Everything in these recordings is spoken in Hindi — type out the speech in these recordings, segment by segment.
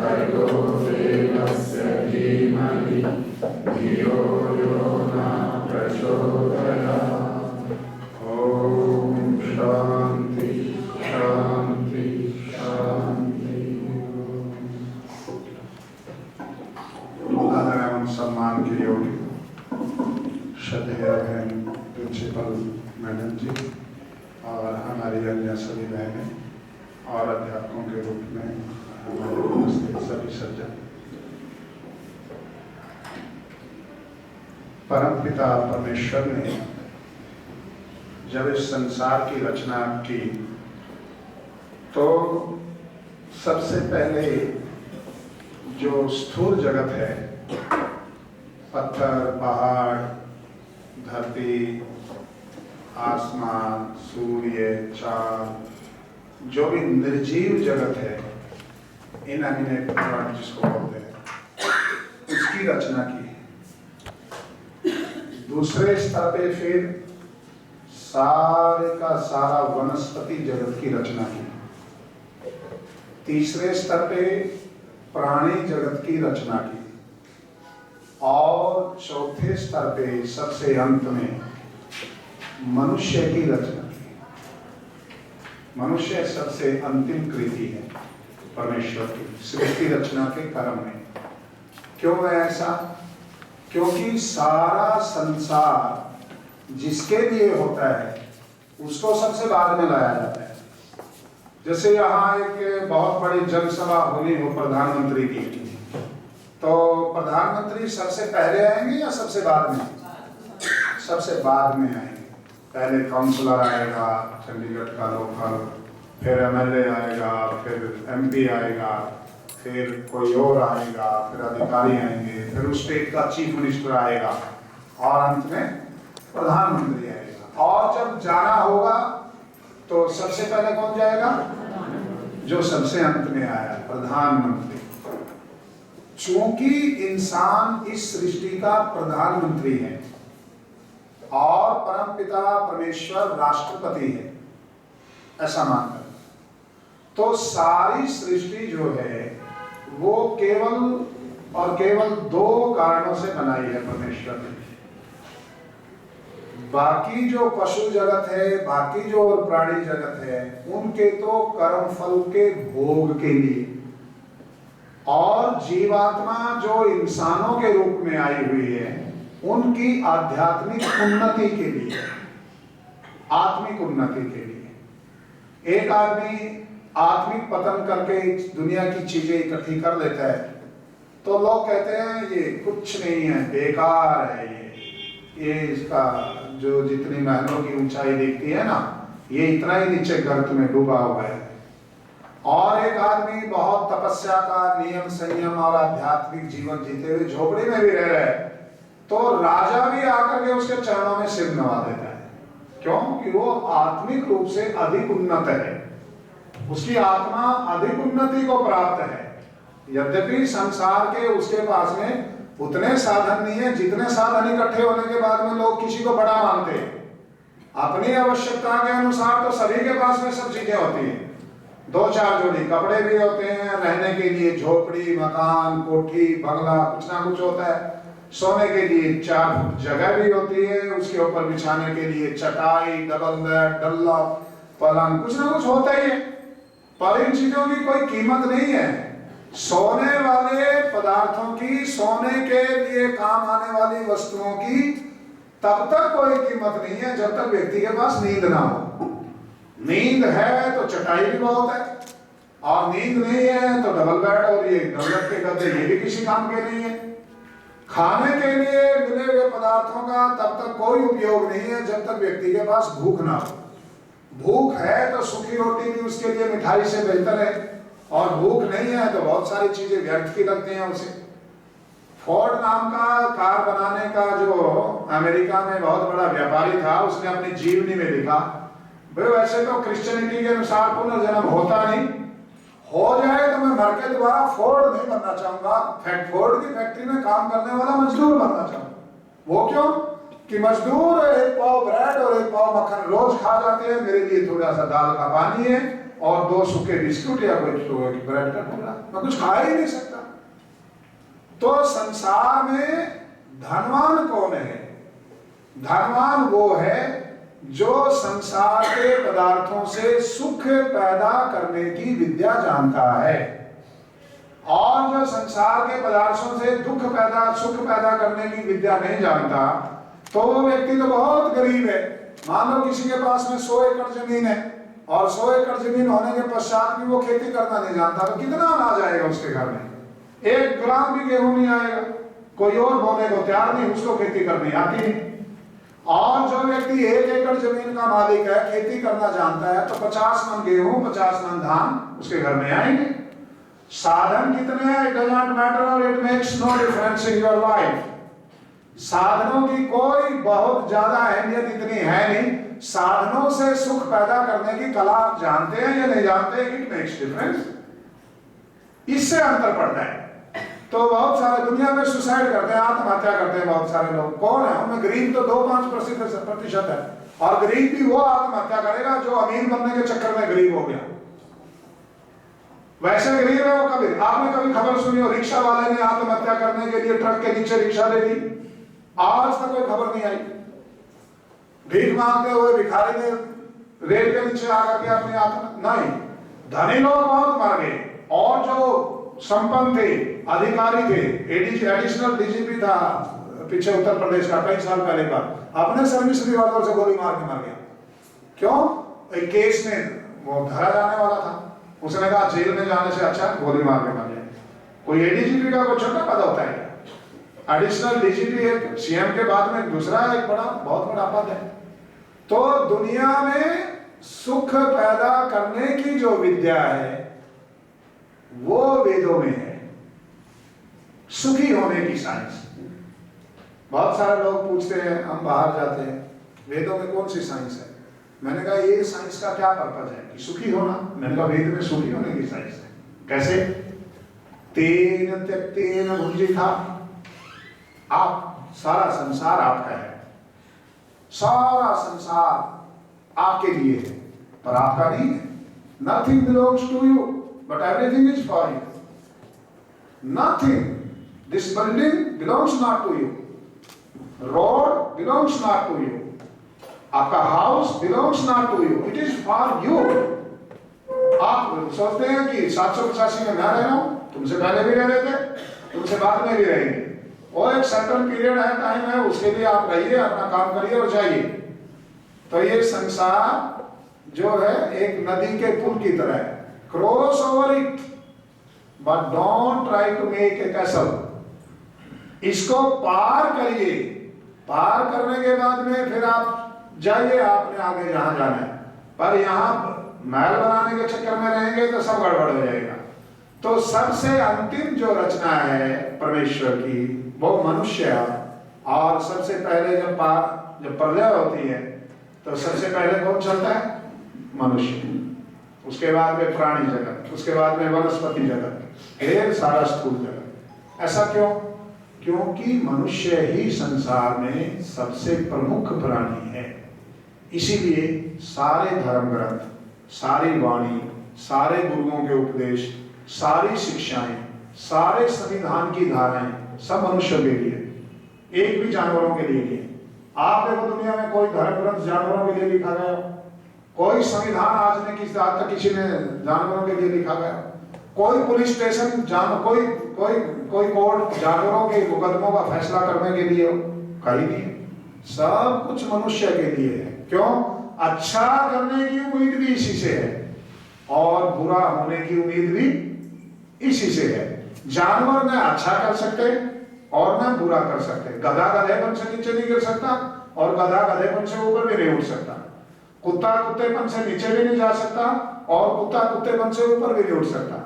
भर्गो देवस्य धीमहि धियो यो न प्रचोदयात्। ओम शांति शांति शांति। आदर एवं सम्मान के योग्य श्रद्धेय बहन प्रिंसिपल मैडम जी और हमारी अन्य सभी बहनें और अध्यापकों के रूप में हमारे उपस्थित सभी सज्जन, परमपिता परमेश्वर ने जब इस संसार की रचना की तो सबसे पहले जो स्थूल जगत है, पत्थर, पहाड़, धरती, आसमान, सूर्य, चांद, जो भी निर्जीव जगत है, इनएनिमेट प्लांट जिसको बोलते हैं, उसकी रचना की। दूसरे स्तर पे फिर सारे का सारा वनस्पति जगत की रचना की। तीसरे स्तर पे प्राणी जगत की रचना की और चौथे स्तर पे सबसे अंत में मनुष्य की रचना की। मनुष्य सबसे अंतिम कृति है परमेश्वर की सृष्टि रचना के क्रम में। क्यों है ऐसा? क्योंकि सारा संसार जिसके लिए होता है उसको सबसे बाद में लाया जाता है। जैसे यहाँ एक बहुत बड़ी जनसभा होनी हो प्रधानमंत्री की, तो प्रधानमंत्री सबसे पहले आएंगे या सबसे बाद में? सबसे बाद में आएंगे। पहले काउंसलर आएगा चंडीगढ़ का लोकल, फिर एमएलए आएगा, फिर एमपी आएगा, फिर कोई और आएगा, फिर अधिकारी आएंगे, फिर उस स्टेट का चीफ मिनिस्टर आएगा और अंत में प्रधानमंत्री आएगा। और जब जाना होगा तो सबसे पहले कौन जाएगा? जो सबसे अंत में आया, प्रधानमंत्री। चूंकि इंसान इस सृष्टि का प्रधानमंत्री है और परमपिता परमेश्वर राष्ट्रपति है, ऐसा मानकर तो सारी सृष्टि जो है वो केवल और केवल दो कारणों से बनाई है परमेश्वर ने। बाकी जो पशु जगत है, बाकी जो और प्राणी जगत है, उनके तो कर्म फल के भोग के लिए, और जीवात्मा जो इंसानों के रूप में आई हुई है उनकी आध्यात्मिक उन्नति के लिए, आत्मिक उन्नति के लिए। एक आदमी आत्मिक पतन करके दुनिया की चीजें इकट्ठी कर लेता है तो लोग कहते हैं ये कुछ नहीं है, बेकार है, ये इसका जो जितनी महलों की ऊंचाई दिखती है ना, ये इतना ही नीचे गर्त में डूबा हुआ है। और एक आदमी बहुत तपस्या का, नियम संयम और आध्यात्मिक जीवन जीते हुए झोपड़ी में भी रह रहा है तो राजा भी आकर के उसके चरणों में सिर नवा देता है। क्यों? कि वो आत्मिक रूप से अधिक उन्नत है, उसकी आत्मा अधिक उन्नति को प्राप्त है। यद्यपि संसार के उसके पास में उतने साधन नहीं है जितने साधन इकट्ठे होने के बाद में लोग किसी को बड़ा मानते हैं। अपनी आवश्यकता के अनुसार तो सभी के पास में सब चीजें होती हैं। 2-4 जोड़ी कपड़े भी होते हैं, रहने के लिए झोपड़ी, मकान, कोठी, बंगला, कुछ ना कुछ होता है। सोने के लिए 4 फुट जगह भी होती है, उसके ऊपर बिछाने के लिए चटाई, डबल बेड, डल्ला, पलंग, कुछ ना कुछ होता ही है। पर इन चीजों की कोई कीमत नहीं है। सोने वाले पदार्थों की, सोने के लिए काम आने वाली वस्तुओं की तब तक कोई कीमत नहीं है जब तक व्यक्ति के पास नींद ना हो। नींद है तो चटाई भी बहुत है, और नींद नहीं है तो डबल बेड और ये डबल के गद्दे ये भी किसी काम के नहीं है। खाने के लिए मिले हुए पदार्थों का तब तक कोई उपयोग नहीं है जब तक व्यक्ति के पास भूख ना हो। भूख है तो सूखी रोटी भी उसके लिए मिठाई से बेहतर है, और भूख नहीं है तो बहुत सारी चीजें व्यर्थ की लगती हैं उसे। फोर्ड नाम का कार बनाने का जो अमेरिका में बहुत बड़ा व्यापारी था, उसने अपनी जीवनी में लिखा, भाई वैसे तो क्रिश्चियनिटी के अनुसार पुनर्जन्म होता नहीं, हो जाए तो मैं मर के दोबारा फोर्ड नहीं बनना चाहूंगा, फोर्ड की फैक्ट्री में काम करने वाला मजदूर बनना चाहूंगा। वो क्यों? कि मजदूर एक पाव ब्रेड और एक पाव मक्खन रोज खा जाते हैं, मेरे लिए थोड़ा सा दाल का पानी है और 2 सूखे बिस्कुट या कोई ब्रेड का टुकड़ा, मैं कुछ खा ही नहीं सकता। तो संसार में धनवान कौन है? धनवान वो है जो संसार के पदार्थों से सुख पैदा करने की विद्या जानता है, और जो संसार के पदार्थों से सुख पैदा करने की विद्या नहीं जानता, तो वो व्यक्ति तो बहुत गरीब है। मान लो किसी के पास में 100 एकड़ जमीन है, और 100 एकड़ जमीन होने के पश्चात भी वो खेती करना नहीं जानता, तो कितना अनाज आएगा उसके घर में? 1 ग्राम भी गेहूं नहीं आएगा। कोई और बोने को तैयार नहीं, उसको खेती करनी आती नहीं। और जो व्यक्ति 1 एकड़ जमीन का मालिक है, खेती करना जानता है, तो 50 मन गेहूं, 50 मन धान उसके घर में आएंगे। साधन कितने हैं? इट डजंट मैटर और it makes no difference in your life. साधनों की कोई बहुत ज्यादा अहमियत इतनी है नहीं। साधनों से सुख पैदा करने की कला आप जानते हैं या नहीं जानते, इट मेक्स डिफरेंस। इससे अंतर पड़ता है। तो बहुत सारे दुनिया में सुसाइड करते हैं, आत्महत्या करते हैं बहुत सारे लोग। कौन है उनमें? गरीब तो 2-5% है, और गरीब भी वो आत्महत्या करेगा जो अमीर बनने के चक्कर में गरीब हो गया। वैसे गरीब है वो। कभी आपने कभी खबर सुनी हो रिक्शा वाले ने आत्महत्या करने के लिए ट्रक के नीचे रिक्शा दे दी? आज तक कोई खबर नहीं आई। भीख मांगते हुए भिखारी ने रेल के नीचे आकर के अपनी आत्महत्या नहीं। धनी लोग बहुत मर गए, और जो संपन्न थे, अधिकारी थे, एडिशनल डीजीपी था पीछे उत्तर प्रदेश का कई साल पहले का, अपने सर्विस रिवॉल्वर से गोली मार के मर गया। क्यों? एक केस में वो धरा जाने वाला था, उसने कहा जेल में जाने से अच्छा गोली मार के मर गया। कोई एडीजीपी का कोई छोटा पद होता है? एडिशनल डीजीपी एक सीएम के बाद में दूसरा एक बहुत बड़ा पद है। तो दुनिया में सुख पैदा करने की जो विद्या है वो वेदों में है। सुखी होने की साइंस। बहुत सारे लोग पूछते हैं, हम बाहर जाते हैं, वेदों में कौन सी साइंस है? मैंने कहा ये साइंस का क्या पर्पज है कि सुखी होना? मैंने कहा वेद में सुखी होने की साइंस है। कैसे? तेन त्यक्तेन भुंजिथा। आप, सारा संसार आपका है, सारा संसार आपके लिए है, पर आपका नहीं है। Nothing belongs to you but everything is for you. Nothing, this building belongs not to you, road belongs not to you, आपका house belongs not to you, it is for you. आप सोचते हैं कि 785 में मैं रह रहा हूं, तुमसे पहले भी रह रहे थे, तुमसे बाद में भी रहेंगे। और एक सर्टन पीरियड है, टाइम है, उसके लिए आप रहिए, अपना काम करिए और जाइए। तो ये संसार जो है एक नदी के पुल की तरह है। Cross over it but don't try to make a castle. इसको पार करिए, पार करने के बाद में फिर आप जाइए आपने आगे जहां जाना है। पर यहां महल बनाने के चक्कर में रहेंगे तो सब गड़बड़ हो जाएगा। तो सबसे अंतिम जो रचना है परमेश्वर की वो मनुष्य है। और सबसे पहले जब प्रलय होती है तो सबसे पहले कौन चलता है? मनुष्य। उसके बाद में प्राणी जगत, उसके बाद में वनस्पति जगत, फिर सारा स्थूल जगत। ऐसा क्यों? क्योंकि मनुष्य ही संसार में सबसे प्रमुख प्राणी है। इसीलिए सारे धर्म ग्रंथ, सारी वाणी, सारे गुरुओं के उपदेश, सारी शिक्षाएं, सारे संविधान की धाराएं सब मनुष्य के लिए, एक भी जानवरों के लिए नहीं। आप देखो दुनिया में कोई धर्म ग्रंथ जानवरों के लिए लिखा गया? कोई संविधान आज तक किसी ने जानवरों के लिए लिखा गया? कोई पुलिस स्टेशन कोई कोर्ट जानवरों के मुकदमों का फैसला करने के लिए कहीं नहीं। सब कुछ मनुष्य के लिए है। क्यों? अच्छा करने की उम्मीद भी इसी से है और बुरा होने की उम्मीद भी इसी से है। जानवर न अच्छा कर सकते और न बुरा कर सकते। गधा गधेपन से नीचे नहीं गिर सकता और गधा गधेपन से ऊपर भी नहीं उठ सकता। कुत्ता कुत्तेपन से नीचे भी नहीं जा सकता और कुत्ता कुत्तेपन से ऊपर भी नहीं उठ सकता।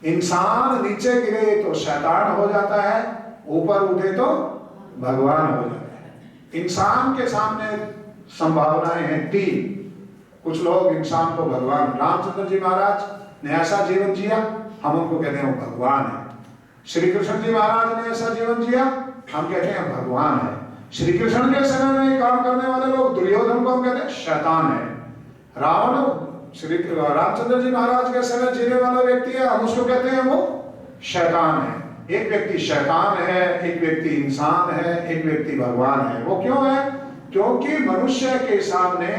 इंसान नीचे गिरे तो शैतान हो जाता है, ऊपर उठे तो भगवान हो जाता है। इंसान के सामने संभावनाएं हैं 3। कुछ लोग इंसान को भगवान, रामचंद्र जी महाराज ने ऐसा जीवन जिया, हम उनको कहते हैं वो भगवान है। श्री कृष्ण जी महाराज ने ऐसा जीवन जिया, हम कहते हैं भगवान है। श्री कृष्ण के समय में काम करने वाले लोग दुर्योधन को हम कहते हैं शैतान है। रावण श्री रामचंद्र जी महाराज के समय जीने वाला व्यक्ति है, हम उसको कहते हैं वो शैतान है। एक व्यक्ति शैतान है, एक व्यक्ति इंसान है, एक व्यक्ति भगवान है। वो क्यों है? क्योंकि मनुष्य के सामने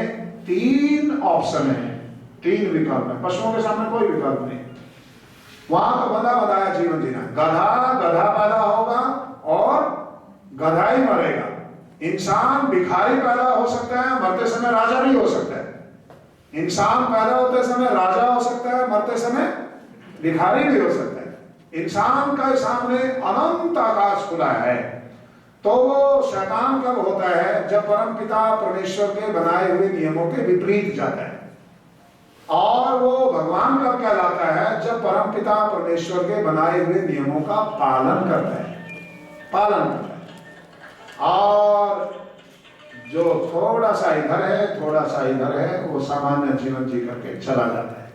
3 ऑप्शन है, 3 विकल्प है। पशुओं के सामने कोई विकल्प नहीं। वहां तो बंधा बताया जीवन जीना, गधा पैदा होगा और गधा ही मरेगा। इंसान भिखारी पैदा हो सकता है, मरते समय राजा भी हो सकता है। इंसान पैदा होते समय राजा हो सकता है, मरते समय भिखारी भी हो सकता है। इंसान का सामने अनंत आकाश खुला है। तो वो शैतान कब होता है? जब परम पिता परमेश्वर के बनाए हुए नियमों के विपरीत जाता है। और वो भगवान कब कहलाता है? जब परम पिता परमेश्वर के बनाए हुए नियमों का पालन करता है, और जो थोड़ा सा इधर है, थोड़ा सा इधर है, वो सामान्य जीवन जी करके चला जाता है।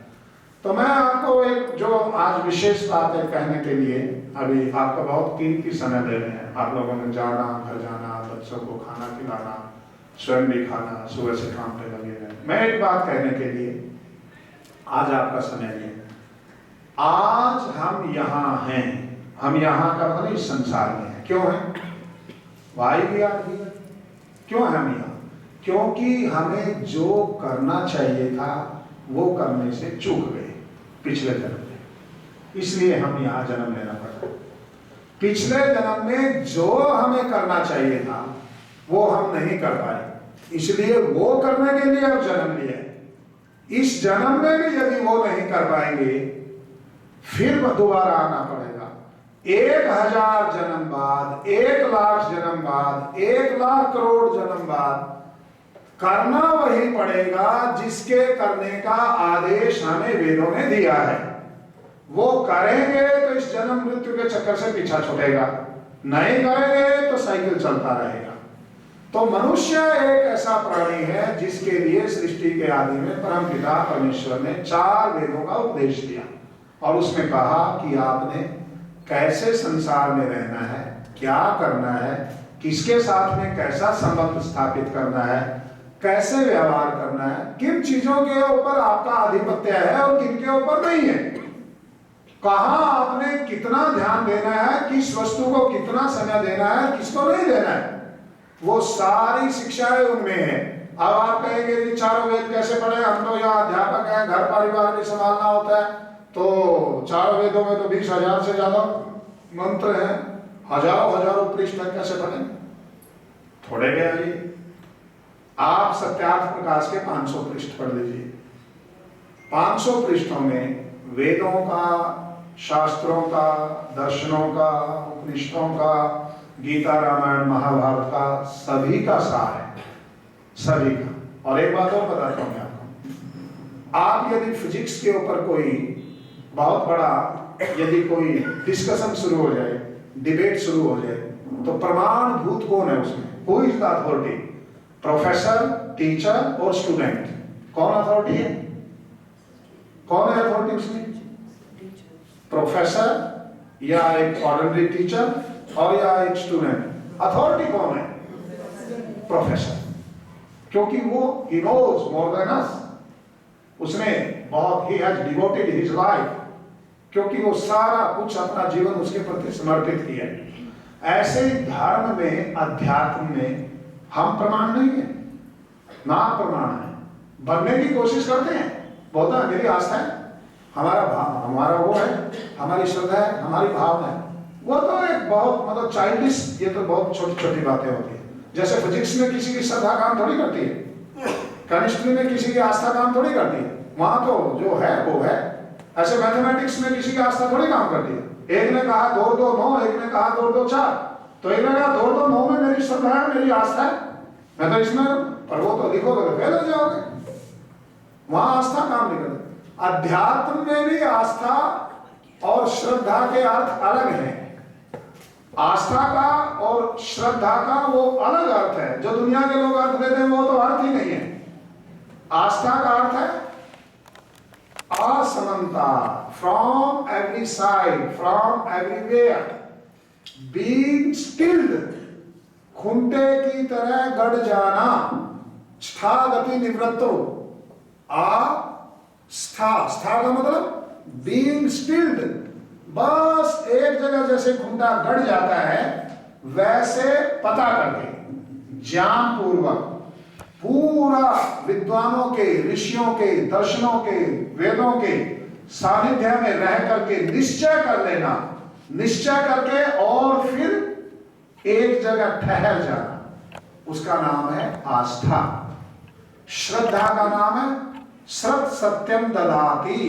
तो मैं आपको एक जो आज विशेष बात है कहने के लिए, अभी आपका बहुत कीमती समय दे रहे हैं। आप लोगों ने जाना, घर जाना, बच्चों को खाना खिलाना, स्वयं भी खाना, सुबह से काम पे लगे हैं। मैं एक बात कहने के लिए आज आपका समय लिया। आज हम यहाँ हैं, हम यहाँ का मतलब इस संसार में है। क्यों है? वाई भी आ रही है। क्यों है हम यहाँ? क्योंकि हमें जो करना चाहिए था वो करने से चूक गए पिछले जन्म में, इसलिए हम यहाँ जन्म लेना पड़ा। पिछले जन्म में जो हमें करना चाहिए था वो हम नहीं कर पाए, इसलिए वो करने के लिए अब जन्म लिया। इस जन्म में भी यदि वो नहीं कर पाएंगे फिर दोबारा आना पड़ेगा। 1000 जन्म बाद, 1 लाख जन्म बाद, 1 लाख करोड़ जन्म बाद करना वही पड़ेगा जिसके करने का आदेश हमें वेदों ने दिया है। वो करेंगे तो इस जन्म मृत्यु के चक्कर से पीछा छूटेगा, नहीं करेंगे तो साइकिल चलता रहेगा। तो मनुष्य एक ऐसा प्राणी है जिसके लिए सृष्टि के आदि में परम पिता परमेश्वर ने 4 वेदों का उपदेश दिया और उसमें कहा कि आपने कैसे संसार में रहना है, क्या करना है, किसके साथ में कैसा संबंध स्थापित करना है, कैसे व्यवहार करना है, किन चीजों के ऊपर आपका आधिपत्य है और किन के ऊपर नहीं है, कहां आपने कितना ध्यान देना है, किस वस्तु को कितना समय देना है, किसको नहीं देना है, वो सारी शिक्षाएं उनमें है। अब आप कहेंगे कि 4 वेद कैसे पढ़े? हम तो यहाँ अध्यापक हैं, घर परिवार भी संभालना होता है, तो 4 वेदों में तो 20,000 से ज्यादा मंत्र हैं, हजारों पृष्ठ है, कैसे पढ़े? थोड़े गया जी। आप सत्यार्थ प्रकाश के 500 पृष्ठ पढ़ लीजिए। 500 पृष्ठों में वेदों का, शास्त्रों का, दर्शनों का, उपनिषदों का, गीता, रामायण, महाभारत का सभी का सार है, सभी का। और एक बात और बताता हूं मैं आपको, आप यदि फिजिक्स के ऊपर कोई बहुत बड़ा यदि कोई डिस्कशन शुरू हो जाए, डिबेट शुरू हो जाए, तो प्रमाणभूत कौन है उसमें? Who is the authority? Professor, teacher और स्टूडेंट? कौन अथॉरिटी है? कौन है अथॉरिटी उसमें? प्रोफेसर या एक ऑर्डिनरी टीचर और या एक स्टूडेंट? अथॉरिटी कौन है? प्रोफेसर, क्योंकि वो he knows more than us। उसने बहुत he has devoted his life, क्योंकि वो सारा कुछ अपना जीवन उसके प्रति समर्पित किया। ऐसे धर्म में, अध्यात्म में हम प्रमाण नहीं है, ना प्रमाण है। बनने की कोशिश करते हैं, बोलता है मेरी आस्था है, हमारा वो है, हमारी श्रद्धा है, हमारी भावना है। वो तो एक बहुत मतलब चाइल्डिश, ये तो बहुत छोटी छोटी बातें होती है। जैसे फिजिक्स में किसी की श्रद्धा काम थोड़ी करती है, केमिस्ट्री में किसी की आस्था काम थोड़ी करती है, वहां तो जो है वो है। ऐसे मैथमेटिक्स में किसी की आस्था थोड़ी काम करती है। एक ने कहा 2 2 9, एक ने कहा 2 2 4, तो एक ने कहा 2 2 9 में मेरी श्रद्धा है, मेरी आस्था है, मैं तो इसमें, पर वो तो लिखोगे तो फेल हो जाओगे, वहां आस्था काम नहीं करती। अध्यात्म में भी आस्था और श्रद्धा के अर्थ अलग हैं। आस्था का और श्रद्धा का वो अलग अर्थ है। जो दुनिया के लोग अर्थ देते हैं वो तो अर्थ ही नहीं है। आस्था का अर्थ है असमंता, from every side, from everywhere, being stilled, खुंटे की तरह गड़ जाना, स्थागति निवृत्तो, आ स्था का मतलब बीइंग स्टिल्ड, बस एक जगह जैसे खूंटा गड़ जाता है वैसे पता करके ज्ञान पूर्वक पूरा विद्वानों के, ऋषियों के, दर्शनों के, वेदों के सानिध्य में रह करके निश्चय कर लेना, निश्चय करके और फिर एक जगह ठहर जाना, उसका नाम है आस्था। श्रद्धा का नाम है श्रद्ध सत्यम ददाति,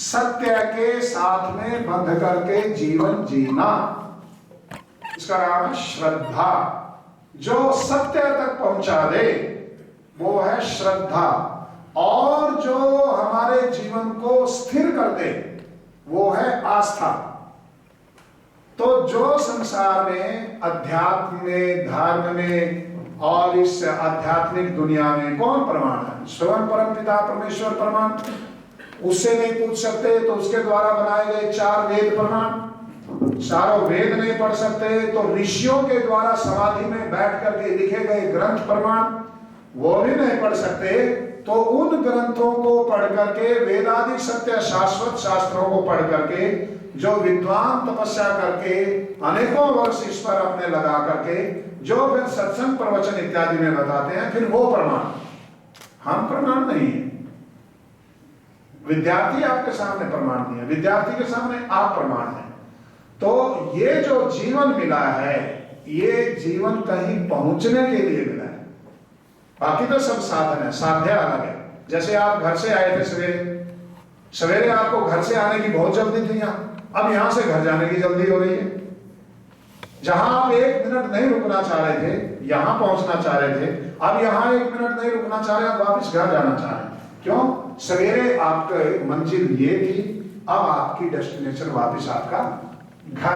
सत्य के साथ में बंध करके जीवन जीना, इसका नाम है श्रद्धा। जो सत्य तक पहुंचा दे वो है श्रद्धा, और जो हमारे जीवन को स्थिर कर दे वो है आस्था। तो जो संसार में, अध्यात्म में, धर्म में और इस आध्यात्मिक दुनिया में कौन प्रमाण है? स्वयं परम पिता परमेश्वर प्रमाण, उससे नहीं पूछ सकते तो उसके द्वारा बनाए गए 4 वेद प्रमाण, चारों वेद नहीं पढ़ सकते तो ऋषियों के द्वारा समाधि में बैठ करके लिखे गए ग्रंथ प्रमाण वो भी नहीं पढ़ सकते, तो उन ग्रंथों को पढ़ करके, वेदादि सत्य शाश्वत शास्त्रों को पढ़ करके जो विद्वान तपस्या करके अनेकों वर्ष इस पर अपने लगा करके जो फिर सत्संग प्रवचन इत्यादि में बताते हैं, फिर वो प्रमाण। हम प्रमाण नहीं है, विद्यार्थी आपके सामने प्रमाण नहीं है, विद्यार्थी के सामने आप प्रमाण हैं। तो ये जो जीवन मिला है, ये जीवन कहीं पहुंचने के लिए मिला है, बाकी तो सब साधन है, साध्य अलग है। जैसे आप घर से आए थे सवेरे, सवेरे आपको घर से आने की बहुत जल्दी थी, अब यहां से घर जाने की जल्दी हो रही है। जहां आप 1 मिनट नहीं रुकना चाह रहे थे, यहां पहुंचना चाह रहे थे, अब यहां 1 मिनट नहीं रुकना चाह रहे, अब वापस घर जाना चाह रहे हैं। क्यों? सवेरे आपका मंजिल ये थी, अब आपकी डेस्टिनेशन वापस आपका घर।